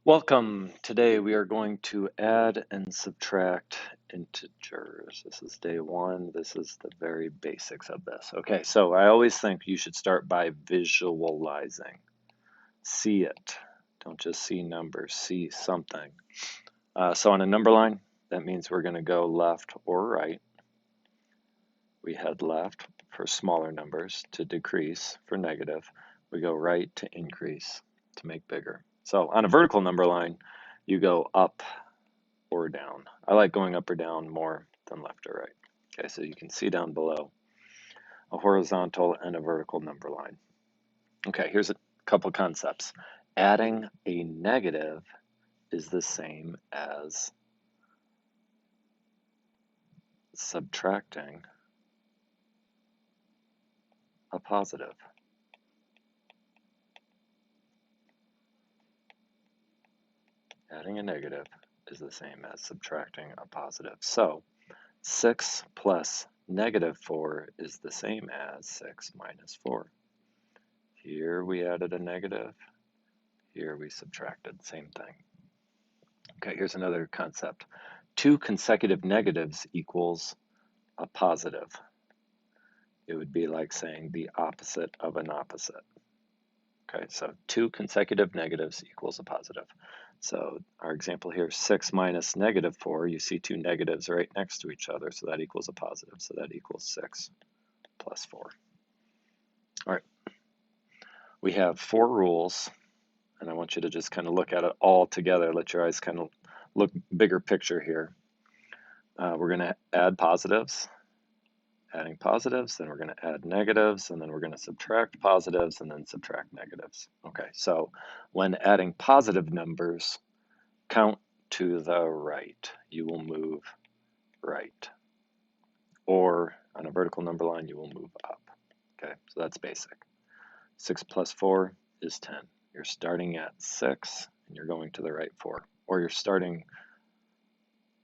Welcome. Today we are going to add and subtract integers. This is day one. This is the very basics of this. Okay, so I always think you should start by visualizing. See it. Don't just see numbers, see something. So on a number line, that means we're going to go left or right. We head left for smaller numbers to decrease for negative. We go right to increase to make bigger. So on a vertical number line, you go up or down. I like going up or down more than left or right. Okay, so you can see down below a horizontal and a vertical number line. Okay, here's a couple concepts. Adding a negative is the same as subtracting a positive. Adding a negative is the same as subtracting a positive. So 6 plus negative 4 is the same as 6 minus 4. Here we added a negative. Here we subtracted, same thing. Okay, here's another concept. 2 consecutive negatives equals a positive. It would be like saying the opposite of an opposite. Okay, so 2 consecutive negatives equals a positive. So our example here, 6 minus negative 4, you see 2 negatives right next to each other, so that equals a positive. So that equals 6 plus 4. All right, we have 4 rules, and I want you to just kind of look at it all together. Let your eyes kind of look bigger picture here. We're going to add positives, adding positives, then we're going to add negatives, and then we're going to subtract positives, and then subtract negatives. Okay, so when adding positive numbers, count to the right. You will move right. Or on a vertical number line, you will move up. Okay, so that's basic. 6 plus 4 is 10. You're starting at 6, and you're going to the right 4. Or you're starting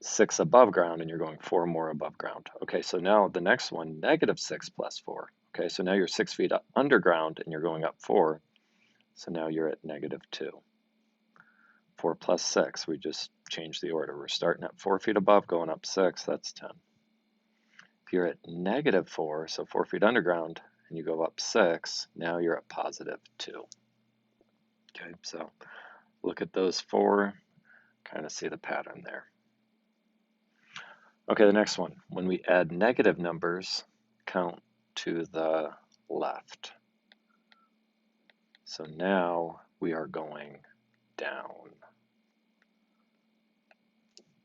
6 above ground and you're going 4 more above ground. Okay, so now the next one, negative 6 plus 4. Okay, so now you're 6 feet underground and you're going up 4. So now you're at negative 2. 4 plus 6, we just changed the order. We're starting at 4 feet above, going up 6, that's 10. If you're at negative 4, so 4 feet underground, and you go up 6, now you're at positive 2. Okay, so look at those 4, kind of see the pattern there. Okay, the next one. When we add negative numbers, count to the left. So now we are going down.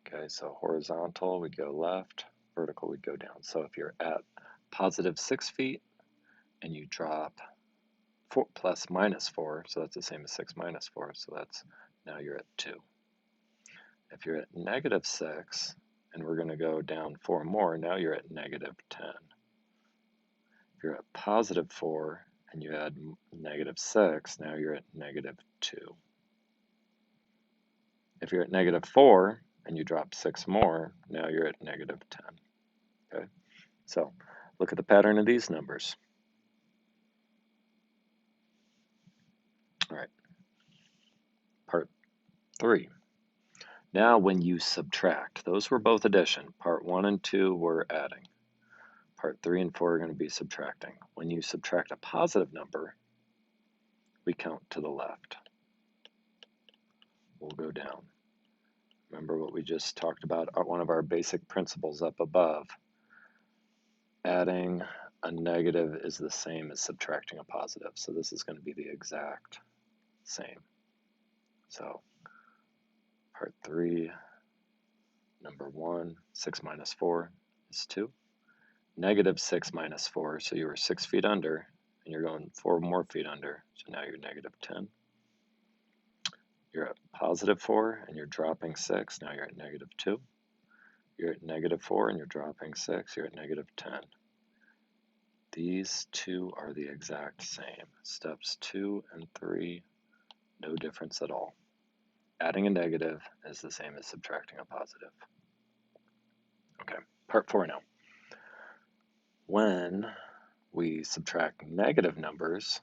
Okay, so horizontal, we go left, vertical, we go down. So if you're at positive 6 feet and you drop 4 plus minus 4, so that's the same as 6 minus 4, so that's now you're at 2. If you're at negative 6, and we're going to go down 4 more, now you're at negative 10. If you're at positive 4 and you add negative 6, now you're at negative 2. If you're at negative 4 and you drop 6 more, now you're at negative 10. Okay, so look at the pattern of these numbers. All right, part 3. Now when you subtract, those were both addition. Part 1 and 2 were adding. Part 3 and 4 are going to be subtracting. When you subtract a positive number, we count to the left. We'll go down. Remember what we just talked about, one of our basic principles up above. Adding a negative is the same as subtracting a positive. So this is going to be the exact same. So part 3, number 1, 6 minus 4 is 2. Negative 6 minus 4, so you were 6 feet under, and you're going 4 more feet under, so now you're negative 10. You're at positive 4, and you're dropping 6, now you're at negative 2. You're at negative 4, and you're dropping 6, you're at negative 10. These two are the exact same. Steps 2 and 3, no difference at all. Adding a negative is the same as subtracting a positive. Okay, part 4 now. When we subtract negative numbers,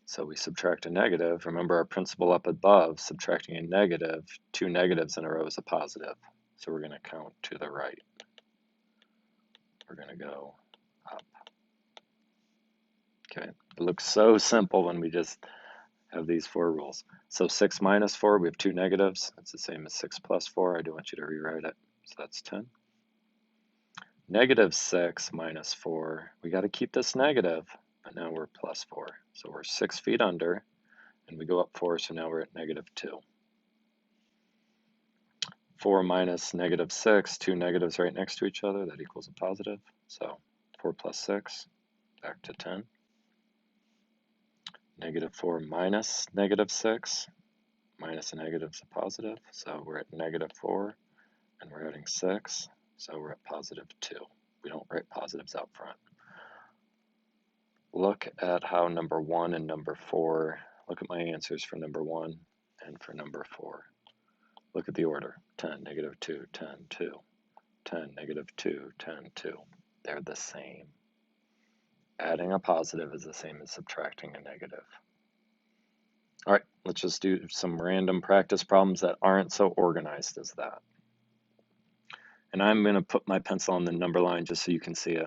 So we subtract a negative. Remember our principle up above, subtracting a negative, two negatives in a row is a positive. So we're going to count to the right. We're going to go up. Okay, it looks so simple when we just have these four rules. So 6 minus 4, we have two negatives. It's the same as 6 plus 4. I do want you to rewrite it. So that's 10. Negative 6 minus 4, we got to keep this negative, but now we're plus 4. So we're 6 feet under, and we go up 4, so now we're at negative 2. 4 minus negative 6, two negatives right next to each other, that equals a positive. So 4 plus 6, back to 10. Negative 4 minus negative 6, minus a negative is a positive, so we're at negative 4, and we're adding 6, so we're at positive 2. We don't write positives out front. Look at how number 1 and number 4, look at my answers for number 1 and for number 4. Look at the order, 10, negative 2, 10, 2, 10, negative 2, 10, 2. They're the same. Adding a positive is the same as subtracting a negative. All right, let's just do some random practice problems that aren't so organized as that. And I'm going to put my pencil on the number line just so you can see it.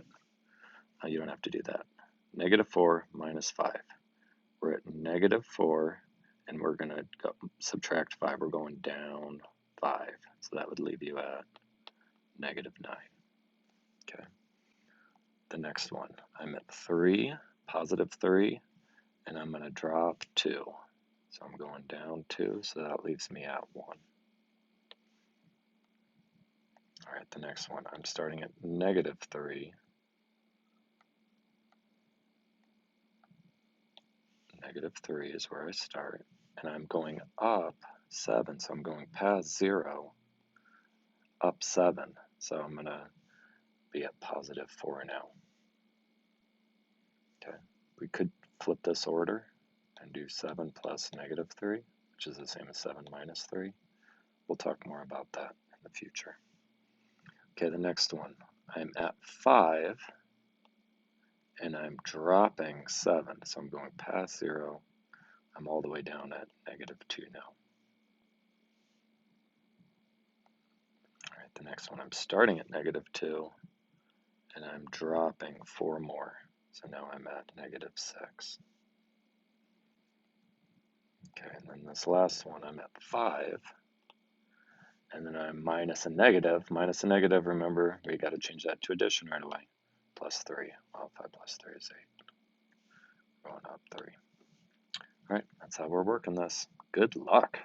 You don't have to do that. Negative 4 minus 5. We're at negative 4, and we're going to subtract 5. We're going down 5. So that would leave you at negative 9. Okay. The next one, I'm at 3, positive 3, and I'm going to drop 2. So I'm going down 2, so that leaves me at 1. All right, the next one, I'm starting at negative 3. Negative 3 is where I start, and I'm going up 7, so I'm going past 0, up 7. So I'm going to be at positive 4 now. Okay, we could flip this order and do 7 plus negative 3, which is the same as 7 minus 3. We'll talk more about that in the future. Okay, the next one, I'm at 5, and I'm dropping 7, so I'm going past 0. I'm all the way down at negative 2 now. All right, the next one, I'm starting at negative 2, and I'm dropping 4 more. So now I'm at negative 6. Okay, and then this last one, I'm at 5, and then I'm minus a negative. Minus a negative, remember, we got to change that to addition right away. Plus 3. Well, 5 plus 3 is 8. Going up 3. All right, that's how we're working this. Good luck.